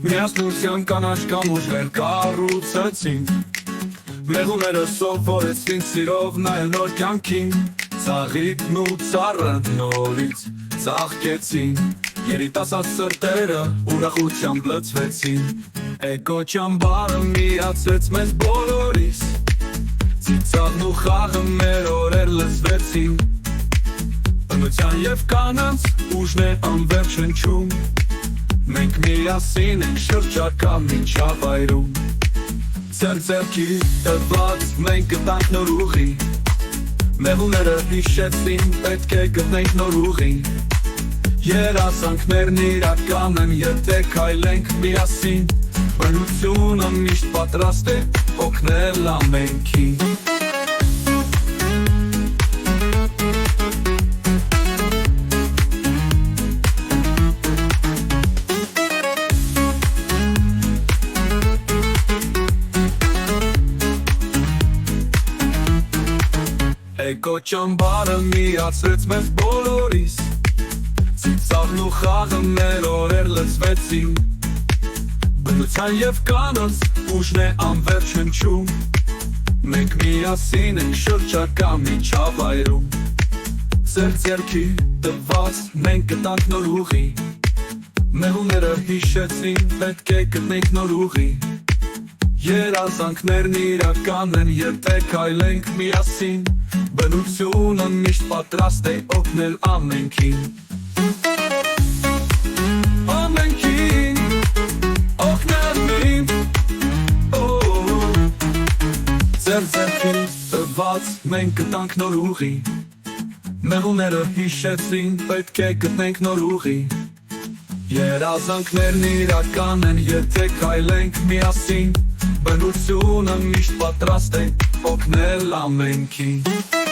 Միասնության կանաչ կամուրջներ կառուցեցին, մեղուները սովորեցին սիրով նայել նոր կյանքին, ծաղիկն ու ծառը նորից ծաղկեցին, երիտասարդ սրտերը ուրախությամբ լցվեցին, էկո ճամբարը միացրեց մեզ բոլորիս, ծիծաղն ու խաղը մեր օրեր լսվեցին, բնության և կանանց ուժն է անվերջ հնչում, մենք միասին ենք շրջակա մինչև այրում, ձեր ձեռքի տված մենք գտանք նոր ուղի, մեղուները հիշեցին պետք է գտնենք նոր ուղի, երազանքներն իրական են եթե քայլենք միասին, բնությունը միշտ պատրաստ է օգնել ամենքին։ Էկո ճամբարը միացրեց մեզ բոլորիս, ծիծաղն ու խաղը մեր օրեր լցվեցին, բնության և կանանց ուժն է անվերջ հնչում, մենք միասին ենք շրջակա մինչև այրում, ձեր ձեռքի տված մենք գտանք նոր ուղի, մեղուները հիշեցին պետք է գտնենք նոր ուղի, երազանքներն իրական են եթե քայլենք միասին, բնությունը միշտ պատրաստ է օգնել ամենքին, ամենքին օգնել մին, ձեր ձեռքին տված մենք գտանք նոր ուղի, մեղուները հիշեցին պետք է գտնենք նոր ուղի, երազանքներն իրական են եթե քայլենք միասին, բնությունը միշտ պատրաստ է օգնել ամենքին։